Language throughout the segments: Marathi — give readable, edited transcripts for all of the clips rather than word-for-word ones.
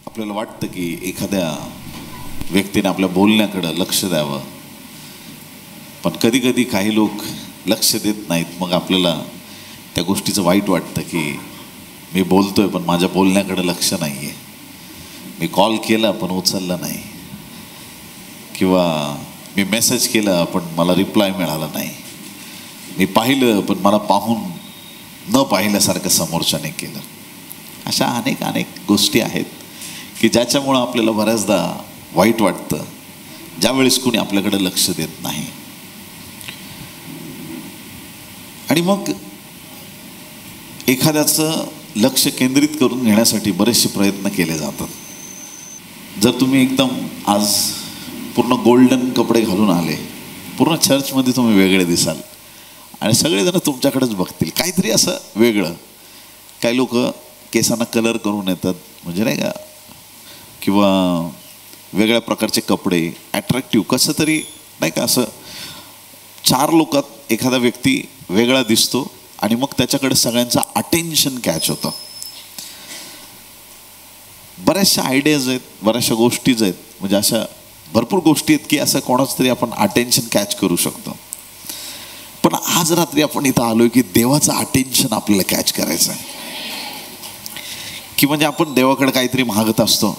आपल्याला वाटतं की एखाद्या व्यक्तीने आपल्या बोलण्याकडे लक्ष द्यावं, पण कधी कधी काही लोक लक्ष देत नाहीत. मग आपल्याला त्या गोष्टीचं वाईट वाटतं की मी बोलतोय पण माझ्या बोलण्याकडे लक्ष नाही आहे. मी कॉल केला पण उचलला नाही, किंवा मी मेसेज केला पण मला रिप्लाय मिळाला नाही. मी पाहिलं पण मला पाहून न पाहिल्यासारखं समोरच्याने केलं. अशा अनेक गोष्टी आहेत की ज्याच्यामुळं आपल्याला बऱ्याचदा वाईट वाटतं, ज्यावेळेस कोणी आपल्याकडे लक्ष देत नाही. आणि मग एखाद्याचं लक्ष केंद्रित करून घेण्यासाठी बरेचसे प्रयत्न केले जातात. जर तुम्ही एकदम आज पूर्ण गोल्डन कपडे घालून आले, पूर्ण चर्चमध्ये तुम्ही वेगळे दिसाल आणि सगळेजण तुमच्याकडेच बघतील, काहीतरी असं वेगळं. काही लोक केसांना कलर करून येतात, म्हणजे नाही का, किंवा वेगळ्या प्रकारचे कपडे, ॲट्रॅक्टिव्ह कसं तरी नाही का, असं चार लोकात एखादा व्यक्ती वेगळा दिसतो आणि मग त्याच्याकडे सगळ्यांचं अटेन्शन कॅच होतं. बऱ्याचशा आयडियाज आहेत, बऱ्याचशा गोष्टीज आहेत, म्हणजे अशा भरपूर गोष्टी आहेत की असं कोणाच तरी आपण अटेन्शन कॅच करू शकतो. पण आज रात्री आपण इथं आलोय की देवाचं अटेन्शन आपल्याला कॅच करायचं आहे. की म्हणजे आपण देवाकडे काहीतरी मागत असतो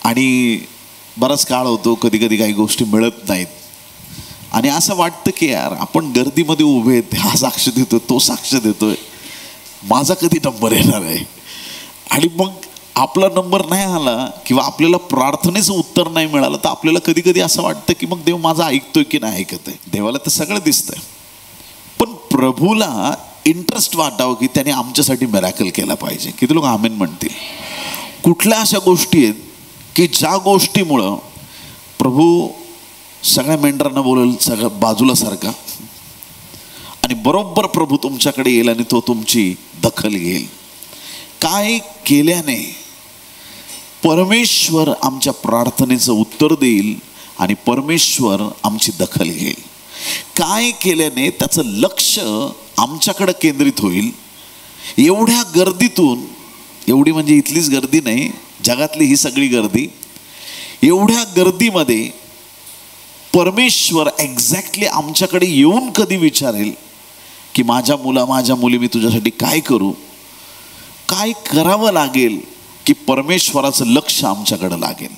आणि बराच काळ होतो, कधी कधी काही गोष्टी मिळत नाहीत आणि असं वाटतं की यार आपण गर्दीमध्ये उभे आहेत, हा साक्ष देतोय, तो साक्ष देतोय, माझा कधी नंबर येणार आहे. आणि मग आपला नंबर नाही आला किंवा आपल्याला प्रार्थनेचं उत्तर नाही मिळालं तर आपल्याला कधी कधी असं वाटतं की मग देव माझा ऐकतोय की नाही ऐकत आहे. देवाला तर सगळं दिसतंय, पण प्रभूला इंटरेस्ट वाटावं की त्याने आमच्यासाठी मिराकल केला पाहिजे. किती लोक आमेन म्हणतील? कुठल्या अशा गोष्टी आहेत की ज्या गोष्टीमुळं प्रभू सगळ्या मेंढरांना बोलेल सगळं बाजूला सारखा आणि बरोबर प्रभू तुमच्याकडे येईल आणि तो तुमची दखल घेईल. काय केल्याने परमेश्वर आमच्या प्रार्थनेचं उत्तर देईल आणि परमेश्वर आमची दखल घेईल? काय केल्याने त्याचं लक्ष आमच्याकडे केंद्रित होईल? एवढ्या गर्दीतून, एवढी म्हणजे इथलीच गर्दी नाही, जगातली ही सगळी गर्दी, एवढ्या गर्दीमध्ये परमेश्वर एक्झॅक्टली आमच्याकडे येऊन कधी विचारेल की माझ्या मुली मी तुझ्यासाठी काय करू? काय करावं लागेल की परमेश्वराचं लक्ष आमच्याकडे लागेल?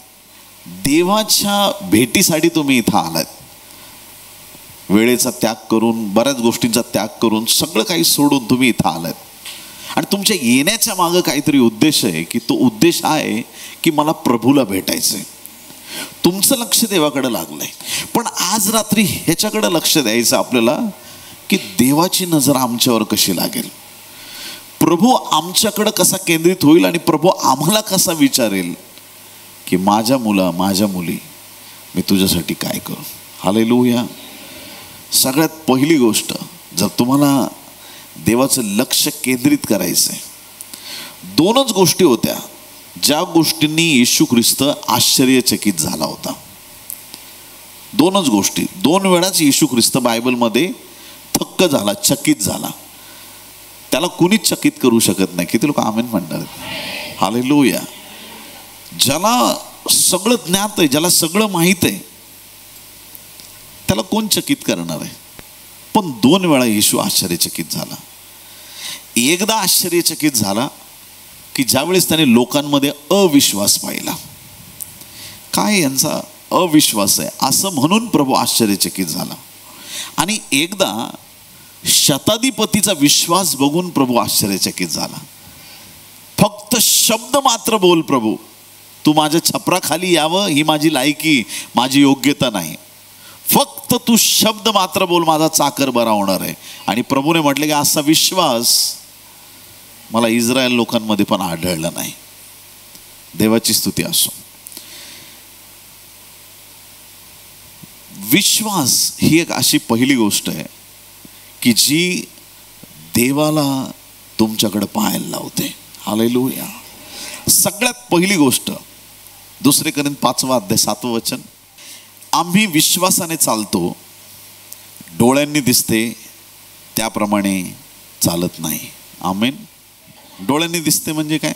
देवाच्या भेटीसाठी तुम्ही इथं आलात, वेळेचा त्याग करून, बऱ्याच गोष्टींचा त्याग करून, सगळं काही सोडून तुम्ही इथं आलात आणि तुमच्या येण्याच्या मागं काहीतरी उद्देश आहे की तो उद्देश आहे की मला प्रभूला भेटायचं आहे. तुमचं लक्ष देवाकडे लागलंय, पण आज रात्री ह्याच्याकडे लक्ष द्यायचं आपल्याला की देवाची नजर आमच्यावर कशी लागेल, प्रभू आमच्याकडे कसा केंद्रित होईल आणि प्रभू आम्हाला कसा विचारेल की माझ्या मुली मी तुझ्यासाठी काय करू? हालेलुया. सगळ्यात पहिली गोष्ट, जर तुम्हाला देवाचं लक्ष केंद्रित करायचं आहे, दोनच गोष्टी होत्या ज्या गोष्टींनी येशू ख्रिस्त आश्चर्यचकित झाला होता. दोनच गोष्टी. 2 वेळाच येशू ख्रिस्त बायबलमध्ये थक्क झाला, चकित झाला. त्याला कुणीच चकित करू शकत नाही. किती लोक आमेन म्हणणार? हालेलुया. ज्याला सगळं ज्ञात आहे, ज्याला सगळं माहीत आहे, त्याला कोण चकित करणार आहे? पण 2 वेळा येशू आश्चर्यचकित झाला. एकदा आश्चर्यचकित झाला की ज्यावेळेस त्याने लोकांमध्ये अविश्वास पाहिला. काय यांचा अविश्वास आहे असं म्हणून प्रभू आश्चर्यचकित झाला. आणि एकदा शताधिपतीचा विश्वास बघून प्रभू आश्चर्यचकित झाला. फक्त शब्द मात्र बोल प्रभू, तू माझ्या छपराखाली यावं ही माझी लायकी, माझी योग्यता नाही. फक्त तू शब्द मात्र बोल, माझा चाकर बरा होणार आहे. आणि प्रभूने म्हटले की असा विश्वास मला इस्रायल लोकांमध्ये पण आढळला नाही. देवाची स्तुती असो. विश्वास ही एक अशी पहिली गोष्ट आहे की जी देवाला तुमच्याकडे पाहायला लावते. हालेलुया. सगळ्यात पहिली गोष्ट 2 कोरिंथ 5 अध्याय 7 वचन, आम्ही विश्वासाने चालतो, डोळ्यांनी दिसते त्याप्रमाणे चालत नाही. आमेन. डोळ्यांनी दिसते म्हणजे काय?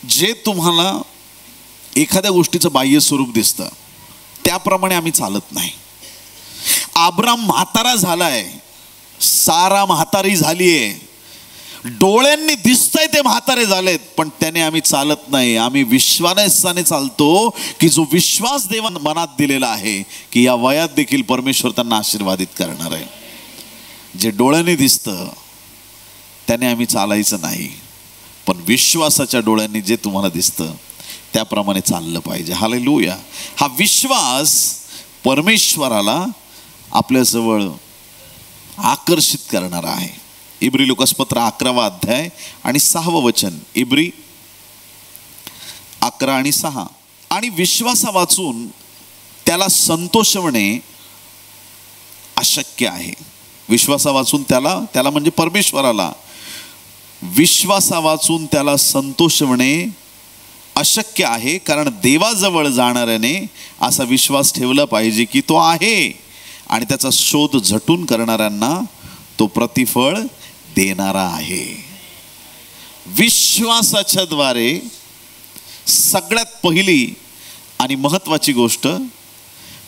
जे तुम्हाला एखाद्या गोष्टीचं बाह्य स्वरूप दिसतं त्याप्रमाणे आम्ही चालत नाही. अब्राम म्हातारा झालाय, सारा म्हातारी झालीये, डोळ्यांनी दिसतंय ते म्हातारे झालेत, पण त्याने आम्ही चालत नाही. आम्ही विश्वासाने चालतो की जो विश्वास देवाने मनात दिलेला आहे की या वयात देखील परमेश्वर त्यांना आशीर्वादित करणार आहे. जे डोळ्यांनी दिसतं त्याने आम्ही चालायचं नाही, पण विश्वासाच्या डोळ्यांनी जे तुम्हाला दिसतं त्याप्रमाणे चाललं पाहिजे. हालेलुया. हा विश्वास परमेश्वराला आपल्याजवळ आकर्षित करणारा आहे. इब्री लोकासपत्र 11वा अध्याय आणि 6वं वचन. इब्री 11 आणि 6. आणि विश्वासा वाचून त्याला संतोषवणे अशक्य आहे. विश्वासा वाचून त्याला म्हणजे परमेश्वराला विश्वासा वाचून त्याला संतोषवणे अशक्य आहे, कारण देवाजवळ जाणाऱ्याने असा विश्वास ठेवला पाहिजे की तो आहे आणि त्याचा शोध झटून करणाऱ्यांना तो प्रतिफळ देणारा आहे. विश्वासाच्या द्वारे सगळ्यात पहिली आणि महत्वाची गोष्ट,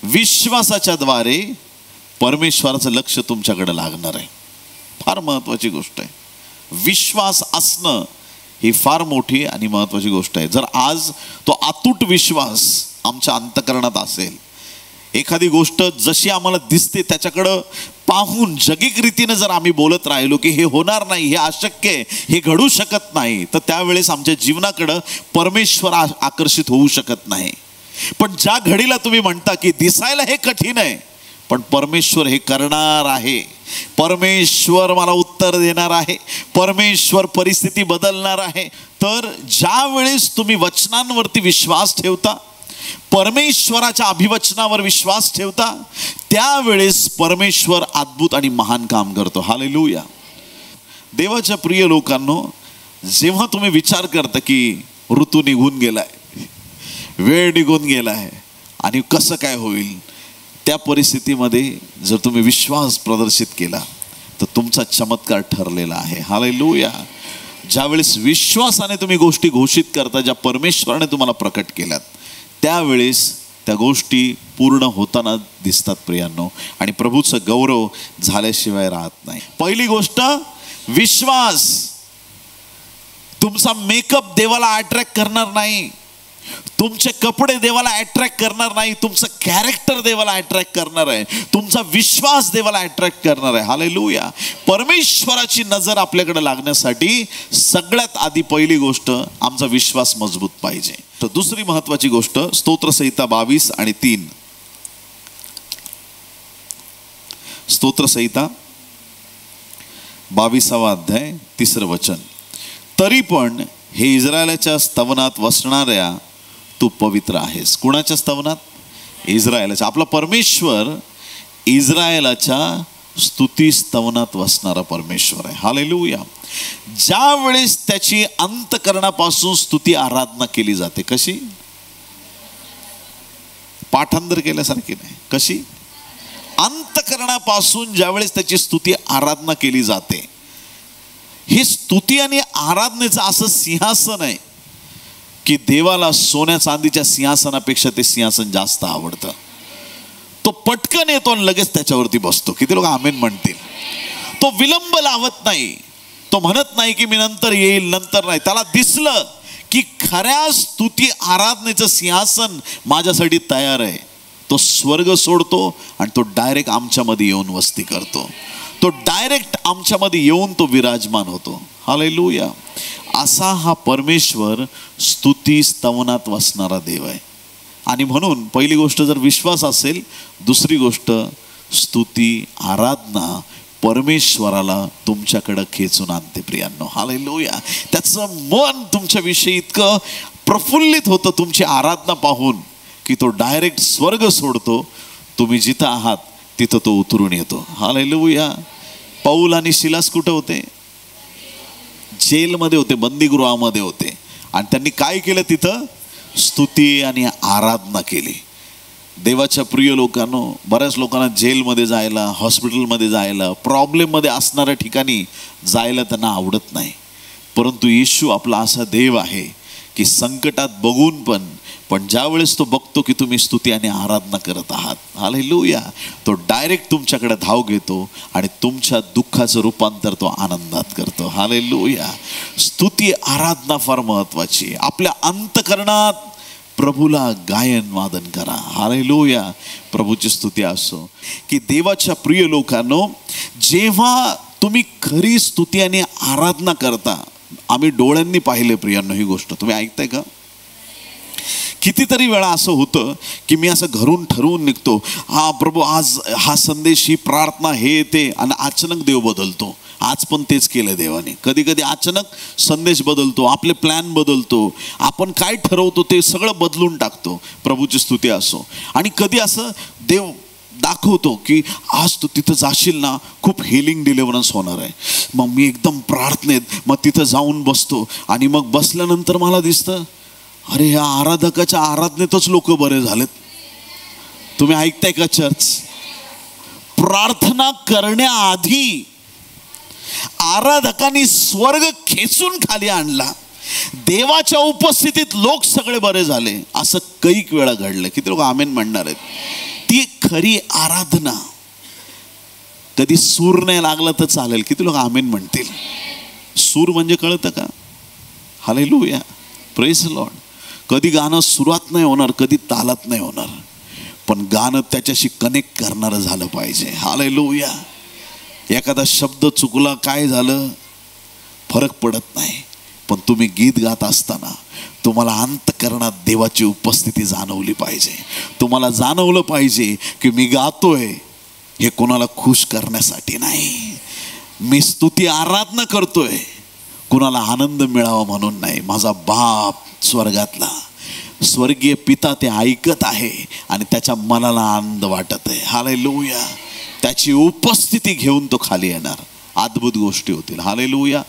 विश्वासाच्या द्वारे परमेश्वराचं लक्ष तुमच्याकडे लागणार आहे. फार महत्वाची गोष्ट आहे. विश्वास असणं ही फार मोठी आणि महत्वाची गोष्ट आहे. जर आज तो अतूट विश्वास आमच्या अंतःकरणात असेल, एखादी गोष्ट जशी आम्हाला दिसते त्याच्याकडं पाहून जगिक रीतीने जर आम्ही बोलत राहिलो की हे होणार नाही, हे अशक्य आहे, हे घडू शकत नाही, तर त्यावेळेस आमच्या जीवनाकडं परमेश्वर आकर्षित होऊ शकत नाही. पण ज्या घडीला तुम्ही म्हणता की दिसायला हे कठीण आहे, पण परमेश्वर हे करणार आहे, परमेश्वर मला उत्तर देणार आहे, परमेश्वर परिस्थिती बदलणार आहे, तर ज्या वेळेस तुम्ही वचनांवरती विश्वास ठेवता, परमेश्वराच्या अभिवचनावर विश्वास ठेवता, त्यावेळेस परमेश्वर अद्भुत आणि महान काम करतो. हालेलुया. देवाच्या प्रिय लोकांनो, जेव्हा तुम्ही विचार करता की ऋतू निघून गेलाय, वेळ निघून गेलाय आणि कसं काय होईल, त्या परिस्थितीमध्ये जर तुम्ही विश्वास प्रदर्शित केला तर तुमचा चमत्कार ठरलेला आहे. हालेलुया. ज्यावेळेस विश्वासाने तुम्ही गोष्टी घोषित करता ज्या परमेश्वराने तुम्हाला प्रकट केल्यात, त्यावेळेस त्या गोष्टी पूर्ण होताना दिसतात प्रियांनो, आणि प्रभूचं गौरव झाल्याशिवाय राहत नाही. पहिली गोष्ट विश्वास. तुमचा मेकअप देवाला अट्रॅक्ट करणार नाही, तुमचे कपडे देवाला अट्रॅक्ट करणार नाही, तुमचं कॅरेक्टर देवाला अट्रॅक्ट करणार आहे, तुमचा विश्वास देवाला अट्रॅक्ट करणार आहे. हालेलुया. परमेश्वराची नजर आपल्याकडे लागण्यासाठी सगळ्यात आधी पहिली गोष्ट आमचा विश्वास मजबूत पाहिजे. तर दुसरी महत्वाची गोष्ट स्तोत्रसंहिता 22 आणि 3. स्तोत्रसंहिता 22वा अध्याय 3रं वचन. तरी पण हे इस्रायलाच्या स्तवनात वसणाऱ्या तू पवित्र आहेस. कुणाच्या स्तवनात? इस्रायलाच्या. आपला परमेश्वर इस्रायलाच्या स्तुती स्तवनात वसणारा परमेश्वर आहे. हालेलुया. ज्या वेळेस त्याची अंतःकरणापासून स्तुती आराधना केली जाते, कशी? पाठांतर केल्यासारखी नाही, कशी? अंतःकरणापासून ज्यावेळेस त्याची स्तुती आराधना केली जाते, ही स्तुती आणि आराधनेचं असं सिंहासन आहे की देवाला सोन्या चांदीच्या सिंहासनापेक्षा ते सिंहासन जास्त आवडतं. तो पटकन येतो आणि लगेच त्याच्यावरती बसतो. किती लोक आमेन म्हणतील? तो विलंब लावत नाही, तो म्हणत नाही की मी नंतर येईल, नंतर नाही. त्याला दिसलं की खऱ्या स्तुती आराधनेचं सिंहासन माझ्यासाठी तयार आहे, तो स्वर्ग सोडतो आणि तो डायरेक्ट आमच्यामध्ये येऊन वस्ती करतो, तो डायरेक्ट आमच्यामध्ये येऊन तो विराजमान होतो. हालेलुया. असा हा परमेश्वर स्तुती स्तवनात वसणारा देव आहे. आणि म्हणून पहिली गोष्ट जर विश्वास असेल, दुसरी गोष्ट स्तुती आराधना परमेश्वराला तुमच्याकडे खेचून आणते प्रियांनो. हालेलुया. त्याचं मन तुमच्याविषयी इतकं प्रफुल्लित होतं तुमची आराधना पाहून की तो डायरेक्ट स्वर्ग सोडतो, तुम्ही जिथं आहात तिथं तो उतरून येतो. हालेलुया. पौल आणि सिलास कुठे होते? जेलमध्ये होते, बंदीगृहामध्ये होते, आणि त्यांनी काय केलं? तिथं स्तुती आणि आराधना केली. देवाच्या प्रिय लोकांनो, बऱ्याच लोकांना जेलमध्ये जायला, हॉस्पिटलमध्ये जायला, प्रॉब्लेममध्ये असणाऱ्या ठिकाणी जायला त्यांना आवडत नाही, परंतु येशू आपला असा देव आहे की संकटात बघून पण ज्या वेळेस तो बघतो की तुम्ही स्तुती आणि आराधना करत आहात, हालेलुया, तो डायरेक्ट तुमच्याकडे धाव घेतो आणि तुमच्या दुःखाचं रूपांतर तो आनंदात करतो. हालेलुया. स्तुती आराधना फार महत्वाची. आपल्या अंतःकरणात प्रभूला गायन वादन करा. हालेलुया. प्रभूची स्तुती असो. की देवाच्या प्रिय लोकांनो, जेव्हा तुम्ही खरी स्तुती आणि आराधना करता, आम्ही डोळ्यांनी पाहिले प्रियांनो ही गोष्ट, तुम्ही ऐकताय का? कितीतरी वेळा असं होतं की मी असं घरून ठरवून निघतो, हा प्रभू आज हा संदेश, ही प्रार्थना, हे ते, आणि अचानक देव बदलतो. आज पण तेच केलं देवाने. कधी कधी अचानक संदेश बदलतो, आपले प्लॅन बदलतो, आपण काय ठरवतो ते सगळं बदलून टाकतो. प्रभूची स्तुती असो. आणि कधी असं देव दाखवतो की आज तू तिथं जाशील ना, खूप हिलिंग डिलिव्हरन्स होणार आहे. मग मी एकदम प्रार्थनेत मग तिथं जाऊन बसतो आणि मग बसल्यानंतर मला दिसतं, अरे ह्या आराधकाच्या आराधनेतच लोक बरे झालेत. तुम्ही ऐकताय का चर्च? प्रार्थना करण्याआधी आराधकांनी स्वर्ग खेचून खाली आणला, देवाच्या उपस्थितीत लोक सगळे बरे झाले. असं कैक वेळा घडलं. किती लोक आमेन म्हणणार आहेत? ती खरी आराधना. कधी सूर नाही लागला तर चालेल. किती लोक आमेन म्हणतील? सूर म्हणजे कळतं का? हालेलुया. Praise Lord. कधी गाणं सुरात नाही होणार, कधी तालात नाही होणार, पण गाणं त्याच्याशी कनेक्ट करणारं झालं पाहिजे. हालेलुया. एखादा शब्द चुकला, काय झालं, फरक पडत नाही, पण तुम्ही गीत गात असताना तुम्हाला अंतःकरणात देवाची उपस्थिती जाणवली पाहिजे. तुम्हाला जाणवलं पाहिजे की मी गातोय हे कोणाला खुश करण्यासाठी नाही, मी स्तुती आराधना करतोय कुणाला आनंद मिळावा म्हणून नाही. माझा बाप स्वर्गातला स्वर्गीय पिता ते ऐकत आहे आणि त्याच्या मनाला आनंद वाटत आहे. हालेलुया. त्याची उपस्थिती घेऊन तो खाली येणार. अद्भुत गोष्टी होतील. हालेलुया.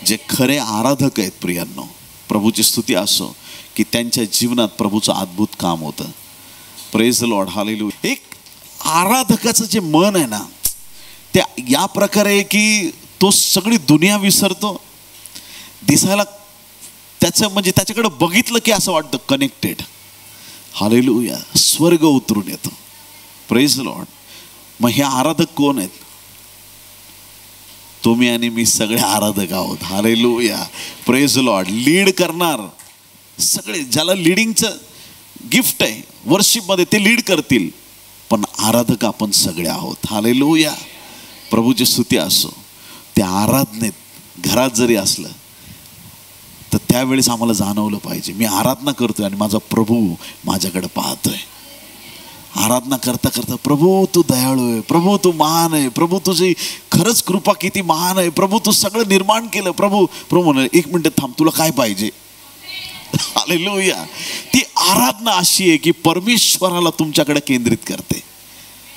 जे खरे आराधक आहेत प्रियांनो, प्रभूची स्तुती असो, की त्यांच्या जीवनात प्रभूचं अद्भुत काम होतं. Praise the lord. हालेलुया. एक आराधकाचं जे मन आहे ना, ते या प्रकारे की तो सगळी दुनिया विसरतो. दिसायला त्याचं म्हणजे त्याच्याकडे बघितलं की असं वाटतं कनेक्टेड. हालेलुया. स्वर्ग उतरून येतो. Praise the Lord. मग हे आराधक कोण आहेत? तुम्ही आणि मी सगळे आराधक आहोत. Hallelujah. Praise the Lord. Lead करणार सगळे, ज्याला लीडिंगचं गिफ्ट आहे वर्शिपमध्ये, ते लीड करतील, पण आराधक आपण सगळे आहोत. हालेलुया. प्रभूची स्तुती असो. त्या आराधनेत घरात जरी असलं तर त्यावेळेस आम्हाला जाणवलं पाहिजे, मी आराधना करतोय आणि माझा प्रभू माझ्याकडे पाहतोय. आराधना करता करता, प्रभू तू दयाळू आहे, प्रभू तू महान आहे, प्रभू तुझी खरंच कृपा किती महान आहे, प्रभू तू सगळं निर्माण केलं. प्रभू म्हणाले, एक मिनिट थांब, तुला काय पाहिजे? हालेलुया. ती आराधना अशी आहे की परमेश्वराला तुमच्याकडे केंद्रित करते.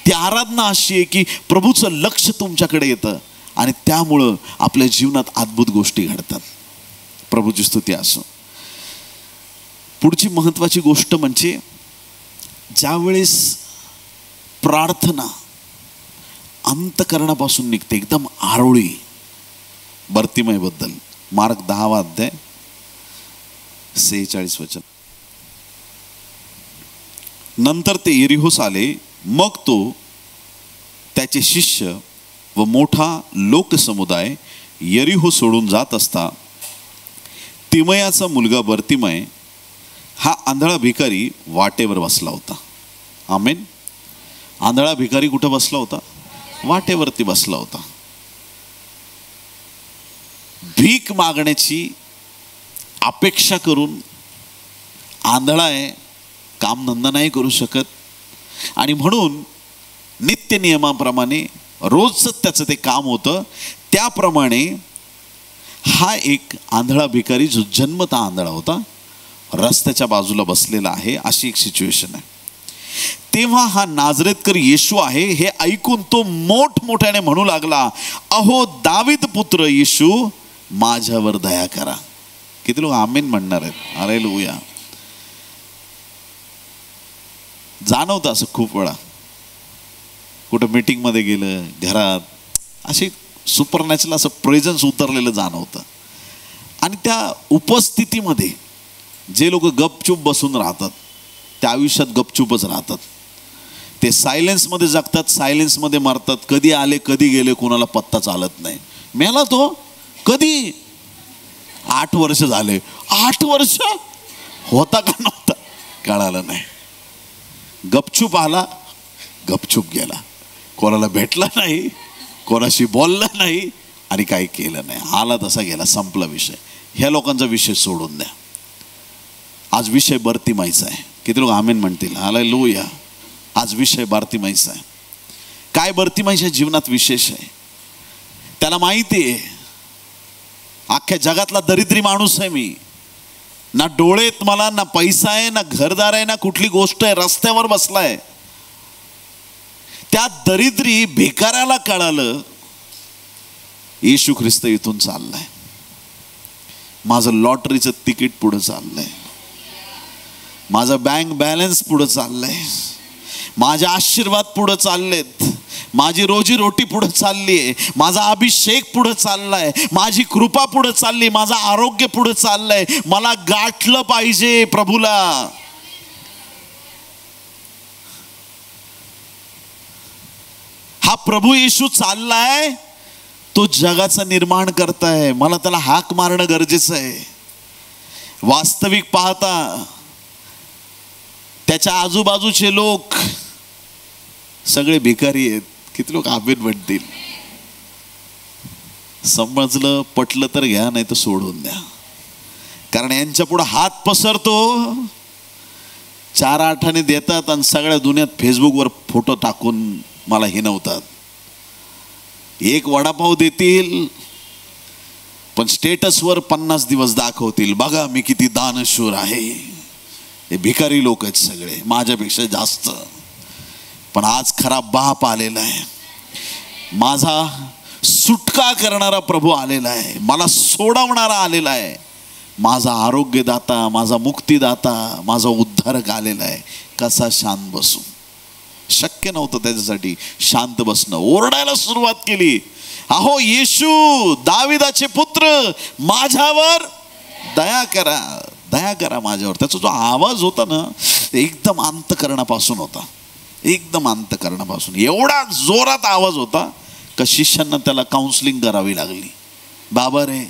ती आराधना अशी आहे की प्रभूचं लक्ष तुमच्याकडे येतं आणि त्यामुळं आपल्या जीवनात अद्भुत गोष्टी घडतात. प्रभूची स्तुती असो. पुढची महत्वाची गोष्ट म्हणजे ज्यावेळेस प्रार्थना अंतःकरणापासून निघते, एकदम आरोळी. बर्तिमय बद्दल मार्क 10 अध्याय 46 वचन. नंतर ते यरीहोस आले. मग तो, त्याचे शिष्य व मोठा लोकसमुदाय यरीहो सोडून जात असता, तिमयाचा मुलगा बर्तिमय हा आंधळा भिकारी वाटेवर बसला होता. आमेन. आंधळा भिकारी कुठं बसला होता? वाटेवरती बसला होता. भीक मागण्याची अपेक्षा करून, आंधळा आहे, कामधंदा नाही करू शकत, आणि म्हणून नित्य नियमाप्रमाणे रोजचं त्याचं ते काम होतं. त्याप्रमाणे हा एक आंधळा भिकारी, जो जन्मतः आंधळा होता, रस्त्याच्या बाजूला बसलेला आहे. अशी एक सिच्युएशन आहे. तेव्हा हा नाझरेतकर येशू आहे हे ऐकून तो मोठमोठ्याने म्हणू लागला, अहो दावीद पुत्र येशू, माझ्यावर दया करा. किती लोक आमेन म्हणणार आहेत? हालेलुया. जाणवतं असं खूप वेळा, कुठं मीटिंगमध्ये गेलं, घरात, अशी सुपरनॅचरल असं प्रेझन्स उतरलेलं जाणवतं. आणि त्या उपस्थितीमध्ये जे लोक गपचूप बसून राहतात त्या आयुष्यात गपचूपच राहतात. ते सायलेन्समध्ये जगतात, सायलेन्समध्ये मरतात. कधी आले कधी गेले कोणाला पत्ता चालत नाही. मेला तो कधी? 8 वर्ष झाले. 8 वर्ष होता का नव्हता कळालं नाही. गपचूप आला, गपचूप गेला. कोणाला भेटला नाही, कोणाशी बोलला नाही आणि काही केलं नाही. आला तसा गेला, संपला विषय. ह्या लोकांचा विषय सोडून द्या. आज विषय बारतिमाईचा आहे. किती लोक आमेन म्हणतील? हालेलुया. आज विषय बारतिमाईचा आहे. काय बारतिमाईच्या जीवनात विशेष आहे? त्याला माहिती आहे अख्ख्या जगातला दरिद्री माणूस आहे मी. ना डोळेत मला, ना पैसा आहे, ना घरदार आहे, ना कुठली गोष्ट आहे. रस्त्यावर बसलाय. त्या दरिद्री भिकाऱ्याला कळालं येशू ख्रिस्त इथून चाललाय. माझं लॉटरीचं तिकीट पुढे चाललंय, माझा बँक बॅलन्स पुढे चाललंय, माझे आशीर्वाद पुढे चाललेत, माझी रोजी रोटी पुढे चालली आहे, माझा अभिषेक पुढे चाललाय, माझी कृपा पुढे चालली, माझं आरोग्य पुढे चाललंय. मला गाठलं पाहिजे प्रभूला. हा प्रभू येशू चाललाय, तो जगाचं निर्माण करताय. मला त्याला हाक मारणं गरजेचं आहे. वास्तविक पाहता त्याच्या आजूबाजूचे लोक सगळे भिकारी आहेत. किती लोक आमेन म्हणतील? समजलं पटलं तर घ्या, नाही तर सोडून द्या. कारण यांच्या पुढे हात पसरतो, 4 आठाने देतात आणि सगळ्या दुनियात फेसबुकवर फोटो टाकून मला हिनवतात. एक वडापाव देतील पण स्टेटसवर 50 दिवस दाखवतील, बघा मी किती दानशूर आहे. हे भिकारी लोक आहेत सगळे, माझ्यापेक्षा जास्त. पण आज खरा बाप आलेला आहे. माझा सुटका करणारा प्रभू आलेला आहे. मला सोडवणारा आलेला आहे. माझा आरोग्यदाता, माझा मुक्तीदाता, माझा उद्धारक आलेला आहे. कसा शांत बसू? शक्य नव्हतं त्याच्यासाठी शांत बसणं. ओरडायला सुरुवात केली, अहो येशू दाविदाचे पुत्र, माझ्यावर दया करा, दया करा माझ्यावर. त्याचा जो आवाज होता ना, एकदम अंतकरणापासून होता. एकदम अंतकरणापासून एवढा जोरात आवाज होता का शिष्यांना त्याला काउन्सिलिंग करावी लागली. बाबा रे,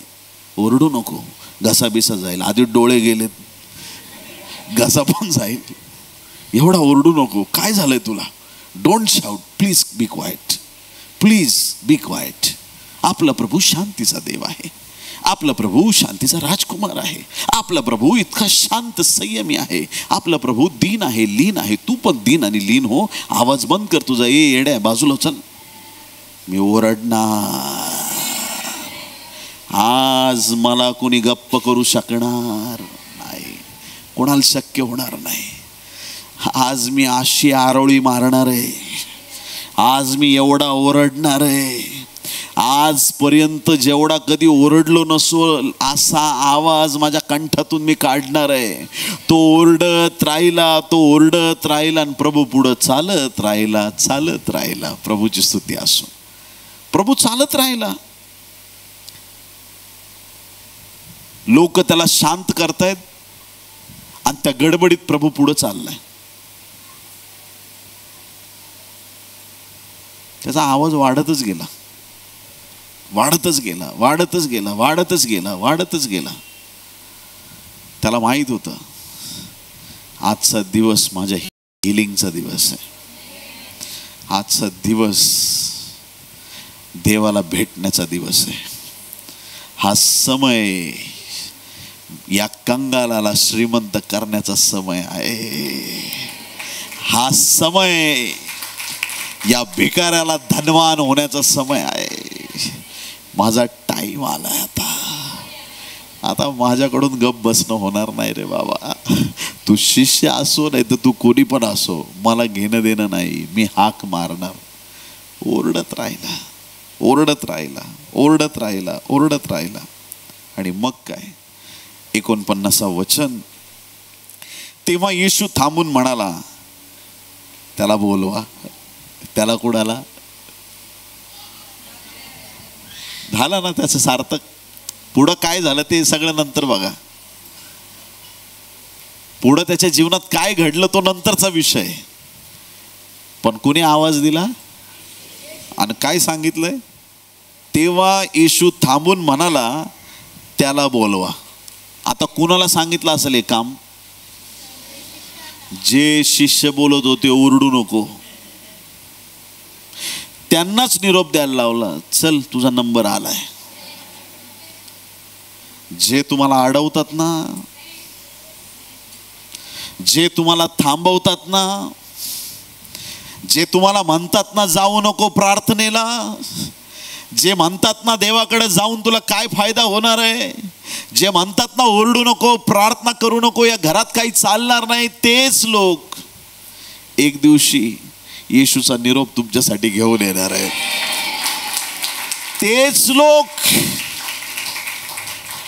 ओरडू नको, घसा बिसा जाईल. आधी डोळे गेलेत, घसा पण जाईल. एवढा ओरडू नको. काय झालंय तुला? Don't shout, please be quite, please be quite. आपला प्रभू शांतीचा देव आहे. आपला प्रभू शांतीचा राजकुमार आहे. आपला प्रभू इतका शांत संयमी आहे. आपला प्रभू दीन आहे, लीन आहे. तू पण दीन आणि लीन हो. आवाज बंद कर तुझा. येड्या बाजूला चल. मी ओरडणार. आज मला कोणी गप्प करू शकणार नाही, कोणाला शक्य होणार नाही. आज मी अशी आरोळी मारणार आहे. आज मी एवढा ओरडणार आहे. आजपर्यंत जेवढा कधी ओरडलो नसो असा आवाज माझ्या कंठातून मी काढणार आहे. तो ओरडत राहिला, तो ओरडत राहिला आणि प्रभू पुढं चालत राहिला, चालत राहिला. प्रभूची स्तुती असो. प्रभू चालत राहिला. लोक त्याला शांत करतायत आणि त्या गडबडीत प्रभू पुढं चाललाय. त्याचा आवाज वाढतच गेला, वाढतच गेला, वाढतच गेला, वाढतच गेला, वाढतच गेला. त्याला माहित होतं आजचा दिवस माझ्या हिलिंगचा दिवस आहे. आजचा दिवस देवाला भेटण्याचा दिवस आहे. हा समय या कंगालाला श्रीमंत करण्याचा समय आहे. हा समय या भिकाऱ्याला धनवान होण्याचा समय आहे. माझा टाइम आलाय आता. आता माझ्याकडून गप बसणं होणार नाही रे बाबा. तू शिष्य असो नाही तर तू कोणी पण असो, मला घेणं देणं नाही. मी हाक मारणार. ओरडत राहिला, ओरडत राहिला, ओरडत राहिला, ओरडत राहिला. आणि मग काय? 49 वचन. तेव्हा येशू थांबून म्हणाला, त्याला बोलवा. त्याला कुणाला? झालं ना त्याचं सार्थक. पुढं काय झालं ते सगळं नंतर बघा. पुढं त्याच्या जीवनात काय घडलं तो नंतरचा विषय. पण कुणी आवाज दिला आणि काय सांगितलंय? तेव्हा येशू थांबून म्हणाला, त्याला बोलवा. आता कुणाला सांगितलं असेल हे काम? जे शिष्य बोलत होते ओरडू नको, त्यांनाच निरोप द्यायला लावला, चल तुझा नंबर आलाय. जे तुम्हाला अडवतात ना, जे तुम्हाला थांबवतात ना, जे तुम्हाला म्हणतात ना जाऊ नको प्रार्थनेला, जे म्हणतात ना देवाकडे जाऊन तुला काय फायदा होणार आहे, जे म्हणतात ना ओरडू नको, प्रार्थना करू नको, या घरात काही चालणार नाही, तेच लोक एक दिवशी येशूचा निरोप तुमच्यासाठी घेऊन येणार आहे. तेच लोक,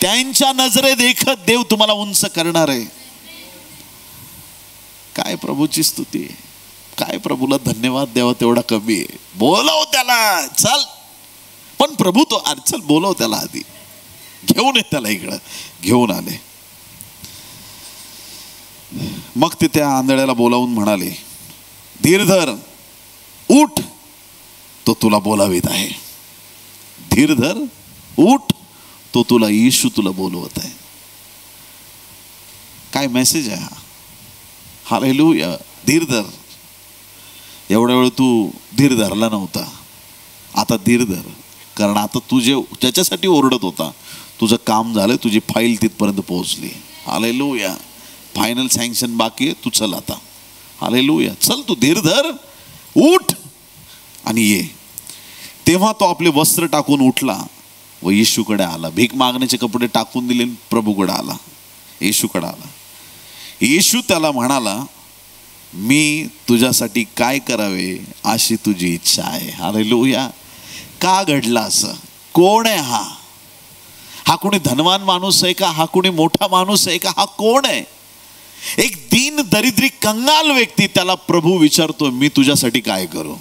त्यांच्या नजरे देखत देव तुम्हाला उंच करणार आहे. काय प्रभूची स्तुती आहे, काय प्रभूला धन्यवाद द्यावा तेवढा कमी आहे. बोलव त्याला, चल. पण प्रभू तो, चल बोलव त्याला, आधी घेऊन ये त्याला इकडं. घेऊन आले. मग ते त्या आंधळ्याला बोलावून म्हणाले, धीर धर, उठ, तो तुला बोलावित आहे. धीर धर, उठ, तो तुला, येशू तुला बोलवत आहे. काय मेसेज आहे हा? हालेलुया. धीर धर. एवढ्या वेळ तू धीर धरला नव्हता, आता धीर धर. कारण आता तू जे ज्याच्यासाठी ओरडत होता, तुझं काम झालं, तुझी फाईल तिथपर्यंत पोहोचली. हालेलुया. फायनल सँक्शन बाकी आहे, तू चल आता. हालेलुया. चल, तू धीर धर, उठ आणि ये. तेव्हा तो आपले वस्त्र टाकून उठला व येशूकडे आला. भीक मागण्याचे कपडे टाकून दिले, प्रभूकडे आला, येशूकडे आला. येशू त्याला म्हणाला, मी तुझ्यासाठी काय करावे अशी तुझी इच्छा आहे. हालेलुया. का घडला असं? कोण आहे हा? हा कोणी धनवान माणूस आहे का? हा कोणी मोठा माणूस आहे का? हा कोण आहे? एक दीन दरिद्री कंगाल व्यक्ती, त्याला प्रभू विचारतो, मी तुझ्यासाठी काय करू?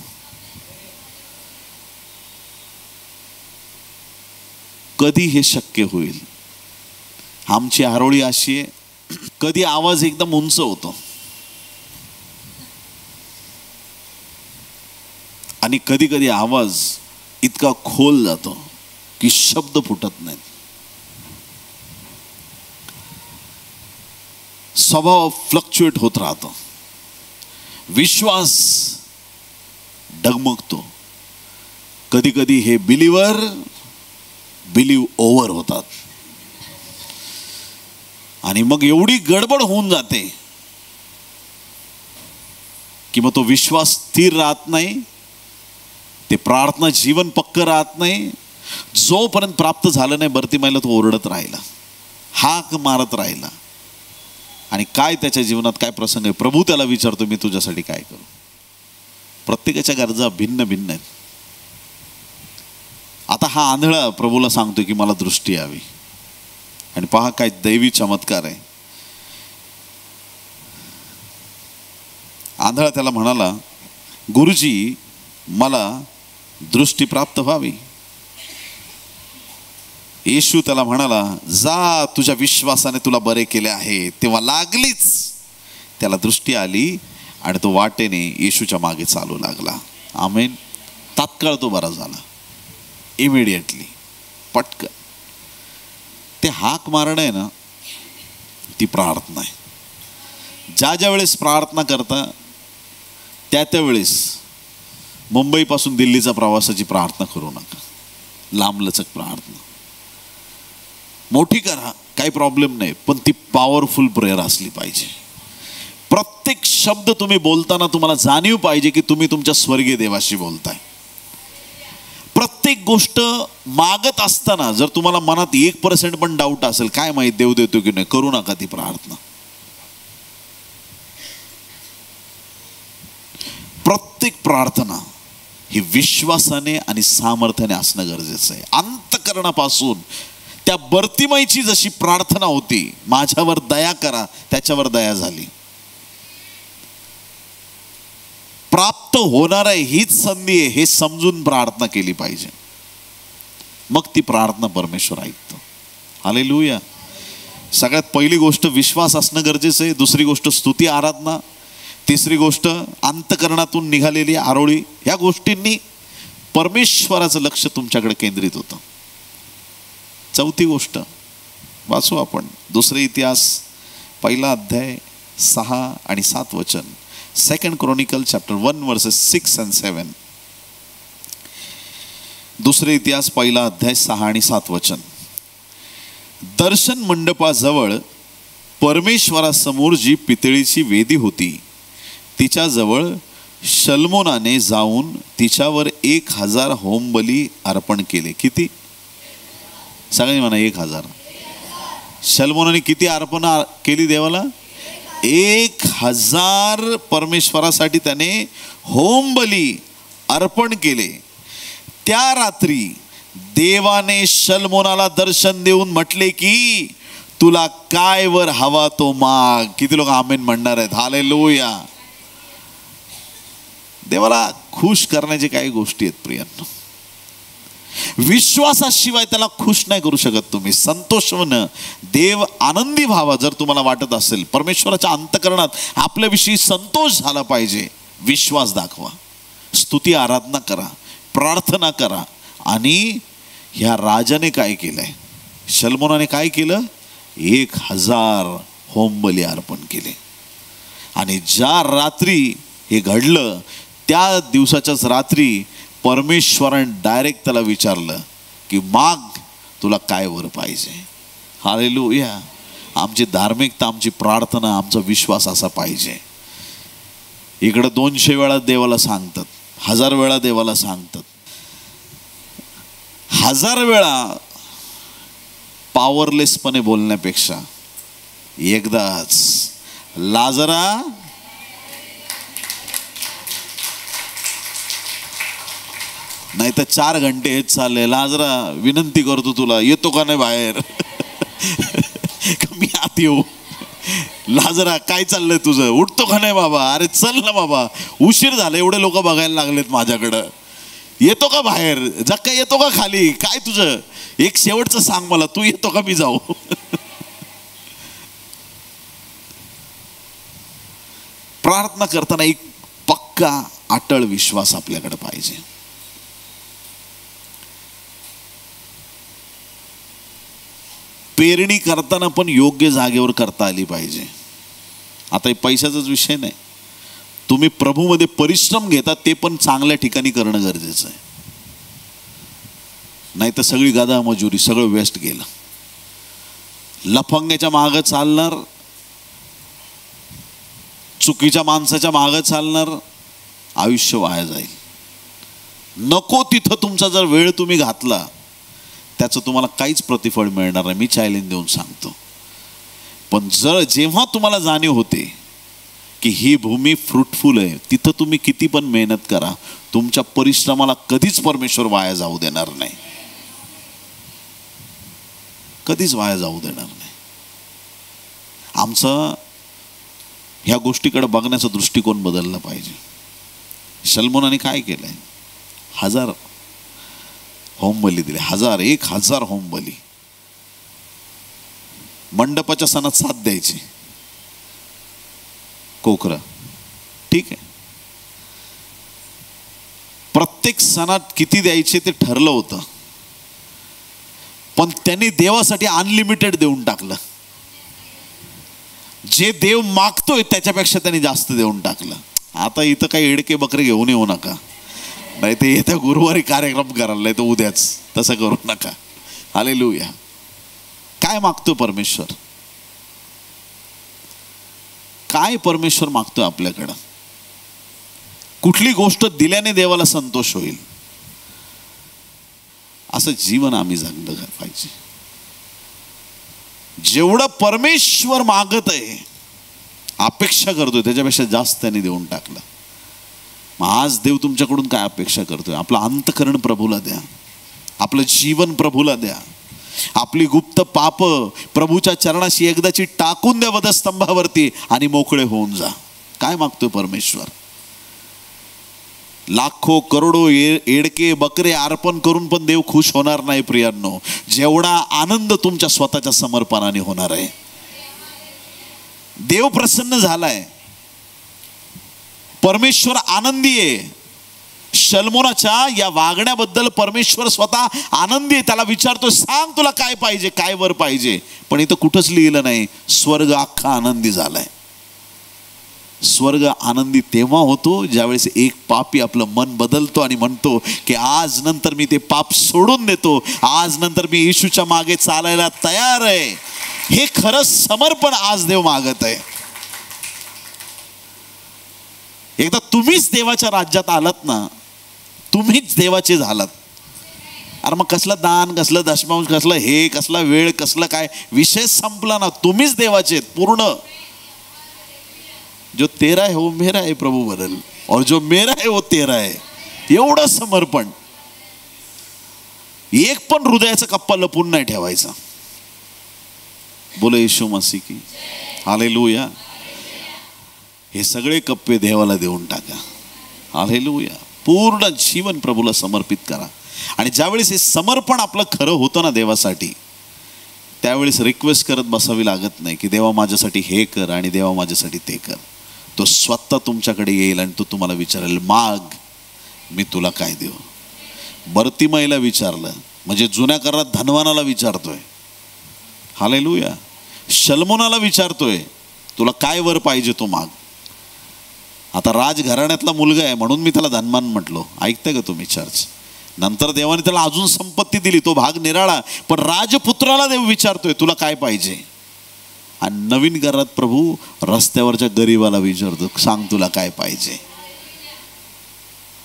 कधी हे शक्य होईल? आमची आरोळी अशी आहे, कधी आवाज एकदम उंच होतो आणि कधी कधी आवाज इतका खोल जातो की शब्द फुटत नाहीत. स्वभाव फ्लक्च्युएट होत राहतो, विश्वास डगमगतो. कधी कधी हे बिलीव्ह ओव्हर होतात आणि मग एवढी गडबड होऊन जाते की मग तो विश्वास स्थिर राहत नाही, ते प्रार्थना जीवन पक्क राहत नाही. जोपर्यंत प्राप्त झालं नाही बर्तिमाईला तो ओरडत राहिला, हाक मारत राहिला. आणि काय त्याच्या जीवनात काय प्रसंग आहे, प्रभू त्याला विचारतो, मी तुझ्यासाठी काय करू? प्रत्येकाच्या गरजा भिन्न भिन्न आहेत. आता हा आंधळा प्रभूला सांगतो की मला दृष्टी यावी. आणि पहा काय दैवी चमत्कार आहे. आंधळा त्याला म्हणाला, गुरुजी मला दृष्टी प्राप्त व्हावी. येशू त्याला म्हणाला, जा, तुझ्या विश्वासाने तुला बरे केले आहे. तेव्हा लागलीच त्याला दृष्टी आली आणि तो वाटेने येशूच्या मागे चालू लागला. आमेन. तात्काळ तो बरा झाला, इमिडिएटली, पटकन. ते हाक मारणं आहे ना, ती प्रार्थना आहे. ज्या वेळेस प्रार्थना करता त्या वेळेस मुंबईपासून दिल्लीचा प्रवासाची प्रार्थना करू नका. लांबलचक प्रार्थना मोठी करा, काही प्रॉब्लेम नाही, पण ती पॉवरफुल प्रेयर असली पाहिजे. प्रत्येक शब्द तुम्ही बोलताना तुम्हाला जाणीव पाहिजे की तुम्ही तुमच्या स्वर्गीय देवाशी बोलताय. प्रत्येक गोष्ट मागत असताना जर तुम्हाला मनात 1% पण डाऊट असेल, काय माहित देव देतो की नाही, करू नका ती प्रार्थना. प्रत्येक प्रार्थना ही विश्वासाने आणि सामर्थ्याने असणं गरजेचं आहे. अंतःकरणापासून त्या बर्तिमाईची जशी प्रार्थना होती, माझ्यावर दया करा, त्याच्यावर दया झाली. प्राप्त होणार आहे हीच संधी आहे हे समजून प्रार्थना केली पाहिजे. मग ती प्रार्थना परमेश्वर ऐकतो. हालेलुया. सगळ्यात पहिली गोष्ट विश्वास असणं गरजेचं आहे. दुसरी गोष्ट स्तुती आराधना. तिसरी गोष्ट अंतःकरणातून निघालेली आरोळी. ह्या गोष्टींनी परमेश्वराचं लक्ष तुमच्याकडे केंद्रित होतं. चौथी गोष्ट वाचू आपण. दुसरे इतिहास 1 अध्याय 6 आणि 7 वचन. 2 क्रॉनिकल चॅप्टर 1 वर्सेस 6 and 7. दुसरे इतिहास 1 अध्याय 6 आणि 7 वचन. दर्शन मंडपाजवळ परमेश्वरासमोर जी पितळीची वेदी होती तिच्याजवळ शल्मोनाने जाऊन तिच्यावर 1000 होमबली अर्पण केले. किती? सगळ्यांनी म्हणा 1000. शल्मोनाने किती अर्पण केली देवाला? 1000 परमेश्वरासाठी त्याने होमबली अर्पण केले. त्या रात्री देवाने शल्मोनाला दर्शन देऊन म्हटले की तुला काय वर हवा तो माग. किती लोक आमेन म्हणणार आहेत? हालेलुया. देवाला खुश करण्याची काही गोष्टी आहेत प्रियांनो. विश्वासाशिवाय त्याला खुश नाही करू शकत तुम्ही. संतोषवनं देव आनंदी व्हावा जर तुम्हाला वाटत असेल, परमेश्वराच्या अंतःकरणात आपल्याविषयी संतोष झाला पाहिजे, विश्वास दाखवा, स्तुती आराधना करा, प्रार्थना करा. आणि ह्या राजाने काय केलंय? शल्मोनाने काय केलं? 1000 होमबली अर्पण केले. आणि ज्या रात्री हे घडलं त्या दिवसाच्याच रात्री परमेश्वराने डायरेक्ट त्याला विचारलं की माग तुला काय वर पाहिजे. हालेलुया. आमची धार्मिकता, आमची प्रार्थना, आमचा विश्वास असा पाहिजे. इकडं 200 वेळा देवाला सांगतात, 1000 वेळा देवाला सांगतात. 1000 वेळा पॉवरलेसपणे बोलण्यापेक्षा एकदाच लाजरा नाही तर 4 घंटे हेच चालले. लाजरा विनंती करतो तुला, येतो का नाही बाहेर? मी आत येऊ. लाजरा काय चाललंय तुझं? उठतो का नाही बाबा? अरे चल ना बाबा, उशीर झाला, एवढे लोक बघायला लागलेत माझ्याकडं. येतो का बाहेर? जक्का येतो का खाली? काय तुझं? एक शेवटचं सांग मला, तू येतो का मी जाऊ? प्रार्थना करताना एक पक्का अटळ विश्वास आपल्याकडे पाहिजे. पेरणी करताना पण योग्य जागेवर करता आली पाहिजे. आता हे पैशाचाच विषय नाही. तुम्ही प्रभूमध्ये परिश्रम घेता ते पण चांगल्या ठिकाणी करणं गरजेचं आहे. नाही तर सगळी गादा मजुरी, सगळं वेस्ट गेलं. लफंग्याच्या मागं चालणार, चुकीच्या माणसाच्या मागं चालणार, आयुष्य वाया जाईल. नको तिथं तुमचा जर वेळ तुम्ही घातला त्याचं तुम्हाला काहीच प्रतिफळ मिळणार नाही. मी चॅलेंज देऊन सांगतो. पण जेव्हा तुम्हाला जाणीव होते की ही भूमी फ्रुटफुल आहे, तिथं तुम्ही किती पण मेहनत करा, तुमच्या परिश्रमाला कधीच परमेश्वर वाया जाऊ देणार नाही. कधीच वाया जाऊ देणार नाही. आमचं ह्या गोष्टीकडे बघण्याचा दृष्टिकोन बदलला पाहिजे. शल्मोनाने काय केलंय? 1000 होमबली दिले. 1000 होमबली. मंडपाच्या सणात 7 द्यायचे कोकरं, ठीक आहे. प्रत्येक सणात किती द्यायचे ते ठरलं होतं, पण त्यांनी देवासाठी अनलिमिटेड देऊन टाकलं. जे देव मागतोय त्याच्यापेक्षा त्यांनी जास्त देऊन टाकलं. आता इथं काही एडके बकरे घेऊन येऊ नका, नाही ते येत्या गुरुवारी कार्यक्रम करायला, नाही तर उद्याच. तसं करू नका. हालेलुया. काय मागतो परमेश्वर? काय परमेश्वर मागतोय आपल्याकडं? कुठली गोष्ट दिल्याने देवाला संतोष होईल असं जीवन आम्ही जगलं पाहिजे. जेवढं परमेश्वर मागत आहे, अपेक्षा करतोय, त्याच्यापेक्षा जास्त त्याने देऊन टाकलं. मग आज देव तुमच्याकडून काय अपेक्षा करतोय? आपलं अंतःकरण प्रभूला द्या, आपलं जीवन प्रभूला द्या, आपली गुप्त पाप प्रभूच्या चरणाशी एकदाची टाकून द्या वधस्तंभावरती आणि मोकळे होऊन जा. काय मागतोय परमेश्वर? लाखो करोडो एडके बकरे अर्पण करून पण देव खुश होणार नाही प्रियांनो, जेवढा आनंद तुमच्या स्वतःच्या समर्पणाने होणार आहे. देव प्रसन्न झालाय, परमेश्वर आनंदी आहे. शल्मोनाच्या या वागण्याबद्दल परमेश्वर स्वतः आनंदी आहे. त्याला विचारतो, सांग तुला काय पाहिजे, काय वर पाहिजे. पण इथं कुठंच लिहिलं नाही स्वर्ग अख्खा आनंदी झालाय. स्वर्ग आनंदी तेव्हा होतो ज्यावेळेस एक पापी आपलं मन बदलतो आणि म्हणतो की आज नंतर मी ते पाप सोडून देतो, आज नंतर मी येशूच्या मागे चालायला तयार आहे. हे खरं समर्पण आज देव मागत आहे. एकदा तुम्हीच देवाच्या राज्यात आलात ना, तुम्हीच देवाचे झालात. अरे मग कसलं दान, कसलं दशमांश, कसलं हे, कसला वेळ, कसलं काय, विषय संपला ना. तुम्हीच देवाचे पूर्ण. जो तेरा है वो मेरा है प्रभु बदल, और जो मेरा है वो तेरा है. एवढं समर्पण. एक पण हृदयाचा कप्पा लपून नाही ठेवायचा. बोला येशू मसीह की हालेलुया. हे सगळे कप्पे देवाला देऊन टाका. हालेलुया. पूर्ण जीवन प्रभूला समर्पित करा. आणि ज्यावेळेस हे समर्पण आपलं खरं होतं ना देवासाठी, त्यावेळेस रिक्वेस्ट करत बसावी लागत नाही की देवा माझ्यासाठी हे कर आणि देवा माझ्यासाठी ते कर. तो स्वतः तुमच्याकडे येईल आणि तो तुम्हाला विचारेल, माग मी तुला काय देऊ. बर्तिमाईला विचारलं म्हणजे जुन्या करारात धनवानाला विचारतोय. हालेलुया. शल्मोनाला विचारतोय, तुला काय वर पाहिजे तो माग. आता राजघराण्यातला मुलगा आहे म्हणून मी त्याला धनवान म्हटलो. ऐकताय का तुम्ही चर्च? नंतर देवाने त्याला अजून संपत्ती दिली, तो भाग निराळा. पण राजपुत्राला देव विचारतोय तुला काय पाहिजे. आणि नवीन घरात प्रभू रस्त्यावरच्या गरीबाला विचारतो, सांग तुला काय पाहिजे.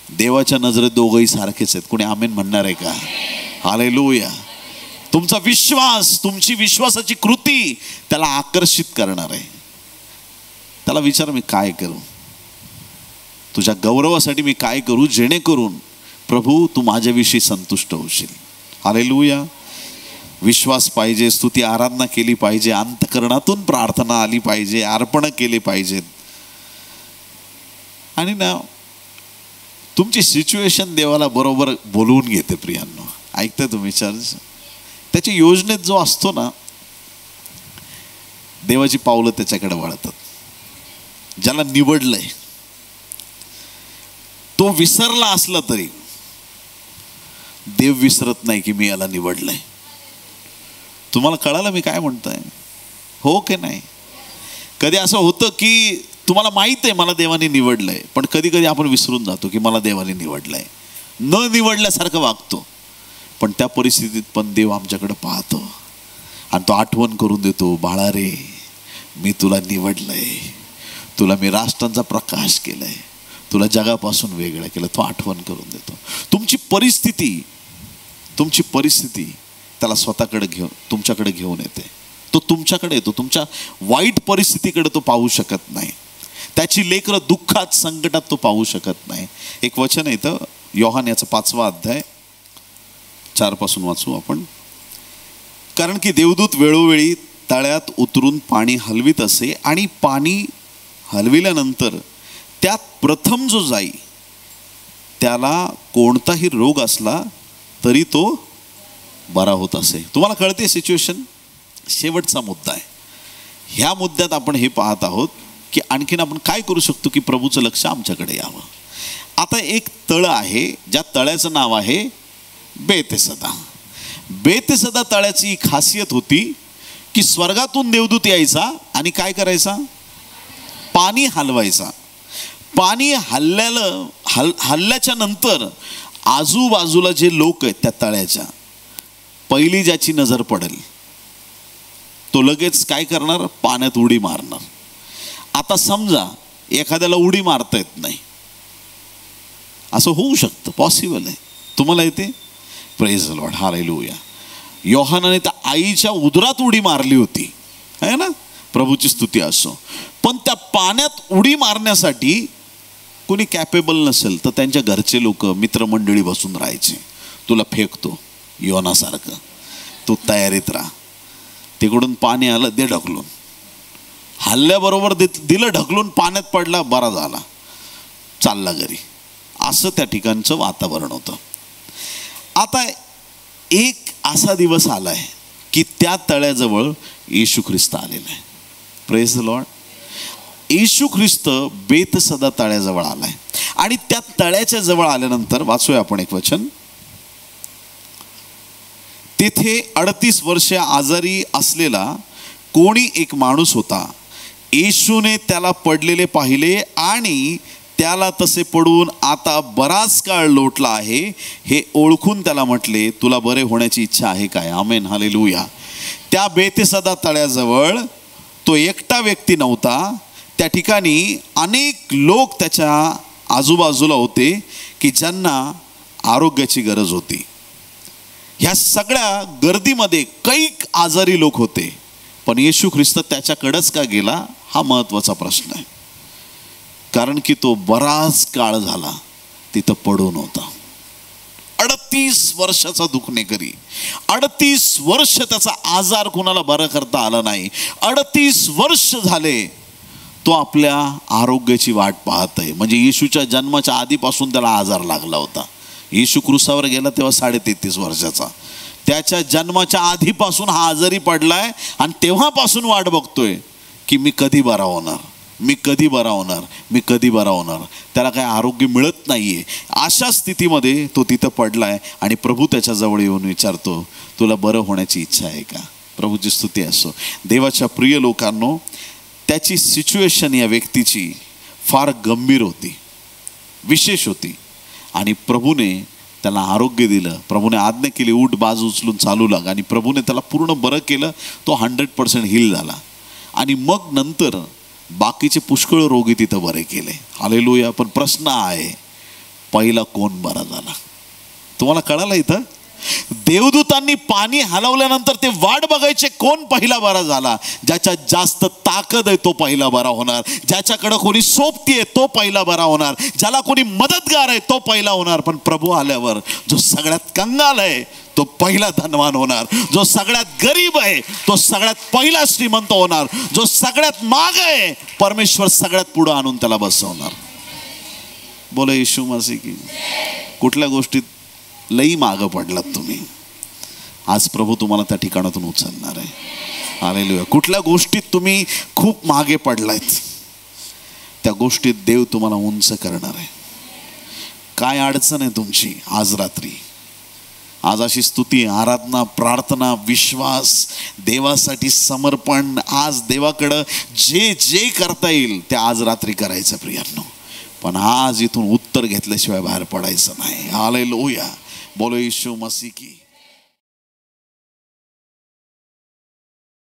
देवाच्या नजरेत दोघंही सारखेच आहेत. कोणी आमेन म्हणणार आहे का? हालेलुया. तुमचा विश्वास, तुमची विश्वासाची कृती त्याला आकर्षित करणार आहे. त्याला विचार, मी काय करू, तुझ्या गौरवासाठी मी काय करू जेणेकरून प्रभू तू माझ्याविषयी संतुष्ट होशील. हालेलुया. विश्वास पाहिजे, स्तुती आराधना केली पाहिजे, अंतःकरणातून प्रार्थना आली पाहिजे, अर्पण केले पाहिजेत. आणि ना तुमची सिच्युएशन देवाला बरोबर बोलवून घेते. प्रियांनो, ऐकताय तुम्ही चर्च? त्याची योजनेत जो असतो ना, देवाची पावलं त्याच्याकडे वळतात. ज्याला निवडलंय तो विसरला असला तरी देव विसरत नाही की मी याला निवडलंय. तुम्हाला कळालं मी काय म्हणतोय? हो की नाही? कधी असं होतं की तुम्हाला माहित आहे मला देवाने निवडलंय, पण कधी कधी आपण विसरून जातो की मला देवाने निवडलंय. न निवडल्यासारखं वागतो. पण त्या परिस्थितीत पण देव आमच्याकडे पाहतो आणि तो आठवण करून देतो, बाळा रे मी तुला निवडलंय, तुला मी राष्ट्रांचा प्रकाश केलाय, तुला जगापासून वेगळं केलं. तो आठवण करून देतो. तुमची परिस्थिती त्याला स्वतःकडे घेऊन तुमच्याकडे घेऊन येते. तो तुमच्याकडे येतो. तुमच्या वाईट परिस्थितीकडे तो पाहू शकत नाही. त्याची लेकरं दुःखात संकटात तो पाहू शकत नाही. एक वचन आहे इथं, योहान याचा 5वा अध्याय 4 पासून वाचू आपण. कारण की देवदूत वेळोवेळी तळ्यात उतरून पाणी हलवित असे आणि पाणी हलविल्यानंतर त्यात प्रथम जो जाई त्याला कोणताही रोग असला तरी तो बरा होत असे. तुम्हाला कळते सिच्युएशन? शेवटचा मुद्दा आहे. ह्या मुद्द्यात आपण हे पाहत आहोत की आणखीन आपण काय करू शकतो की प्रभूचं लक्ष आमच्याकडे यावं. आता एक तळ आहे, ज्या तळ्याचं नाव आहे बेतेसदा. बेतेसदा तळ्याची खासियत होती की स्वर्गातून देवदूत यायचा आणि काय करायचा? पाणी हलवायचा. पाणी हल्ल्याच्या नंतर आजूबाजूला जे लोक आहेत त्या तळ्याच्या, पहिली ज्याची नजर पडेल तो लगेच काय करणार? पाण्यात उडी मारणार. आता समजा एखाद्याला उडी मारता येत नाही, असं होऊ शकतं, पॉसिबल आहे. तुम्हाला येते? Praise the lord, hallelujah. योहानाने त्या आईच्या उदरात उडी मारली होती, आहे ना? प्रभूची स्तुती असो. पण त्या पाण्यात उडी मारण्यासाठी कोणी कॅपेबल नसेल तर त्यांच्या घरचे लोक, मित्रमंडळी बसून राहायचे. तुला फेकतो योनासारखं, तू तयारीत राहा. तिकडून पाणी आलं, दे ढकलून. हल्ल्याबरोबर दिलं ढकलून, पाण्यात पडला, बरा झाला, चालला घरी. असं त्या ठिकाणचं वातावरण होतं. आता एक असा दिवस आलाय की त्या तळ्याजवळ येशू ख्रिस्त आलेला आहे. Praise the lord. Yeshu Khrist Bethesda तळ्याजवळ आलाय आणि त्या तळ्याच्या जवळ आल्यानंतर वाचूया आपण एक वचन. तेथे 38 वर्षे आजारी असलेला कोणी एक माणूस होता. येशूने त्याला पडलेले पाहिले आणि त्याला तसे पडून आता बराच काळ लोटला आहे हे ओळखून त्याला म्हटले, तुला बरे होण्याची इच्छा आहे काय? आमेन, हालेलुया. त्या बेतसदा तळ्याजवळ तो एकटा व्यक्ती नव्हता. त्या ठिकाणी अनेक लोक त्याच्या आजूबाजूला होते की ज्यांना आरोग्याची गरज होती. ह्या सगळ्या गर्दीमध्ये कैक आजारी लोक होते, पण येशू ख्रिस्त त्याच्याकडेच का गेला हा महत्त्वाचा प्रश्न आहे. कारण की तो बराच काळ झाला तिथं पडून होता. 38 वर्षाचा दुखणेकरी, 38 वर्ष त्याचा आजार कोणाला बरा करता आला नाही. 38 वर्ष झाले तो आपल्या आरोग्याची वाट पाहत आहे. म्हणजे येशूच्या जन्माच्या आधीपासून त्याला आजार लागला होता. येशू क्रूसावर गेला तेव्हा 33.5 वर्षाचा. त्याच्या जन्माच्या आधीपासून हा आजारी पडलाय आणि तेव्हापासून वाट बघतोय की मी कधी बरा होणार, मी कधी बरा होणार, मी कधी बरा होणार. त्याला काय आरोग्य मिळत नाहीये. अशा स्थितीमध्ये तो तिथं पडलाय आणि प्रभू त्याच्याजवळ येऊन विचारतो, तुला बरं होण्याची इच्छा आहे का? प्रभूची स्तुती असो. देवाच्या प्रिय लोकांनो, त्याची सिच्युएशन या व्यक्तीची फार गंभीर होती, विशेष होती आणि प्रभूने त्याला आरोग्य दिलं. प्रभूने आज्ञा केली, उठ, बाज उचलून चालू लाग, आणि प्रभूने त्याला पूर्ण बरं केलं. तो 100% हील झाला आणि मग नंतर बाकीचे पुष्कळ रोगी तिथं बरे केले. हालेलुया. पण प्रश्न आहे, पहिला कोण बरा झाला? तुम्हाला कळालं इथं? देवदूतांनी पाणी हलवल्यानंतर ते वाट बघायचे कोण पहिला बरा झाला. ज्याच्यात जास्त ताकद आहे तो पहिला बरा होणार, ज्याच्याकडे कोणी सोबती आहे तो पहिला बरा होणार, ज्याला कोणी मदतगार आहे तो पहिला होणार. पण प्रभू आल्यावर जो सगळ्यात कंगाल आहे तो पहिला धनवान होणार, जो सगळ्यात गरीब आहे तो सगळ्यात पहिला श्रीमंत होणार, जो सगळ्यात माग आहे परमेश्वर सगळ्यात पुढे आणून त्याला बसवणार. बोला येशू मसीह की. कुठल्या गोष्टीत लई मागं पडलात तुम्ही, आज प्रभू तुम्हाला त्या ठिकाणातून उचलणार आहे. हालेलुया. कुठल्या गोष्टीत तुम्ही खूप मागे पडलायत, त्या गोष्टीत देव तुम्हाला उंच करणार आहे. काय अडचण आहे तुमची आज रात्री? आज अशी स्तुती, आराधना, प्रार्थना, विश्वास, देवासाठी समर्पण, आज देवाकडं जे जे करता येईल ते आज रात्री करायचं प्रियांनो. पण आज इथून उत्तर घेतल्याशिवाय बाहेर पडायचं नाही. हालेलुया. बोलो येशू मसीह की.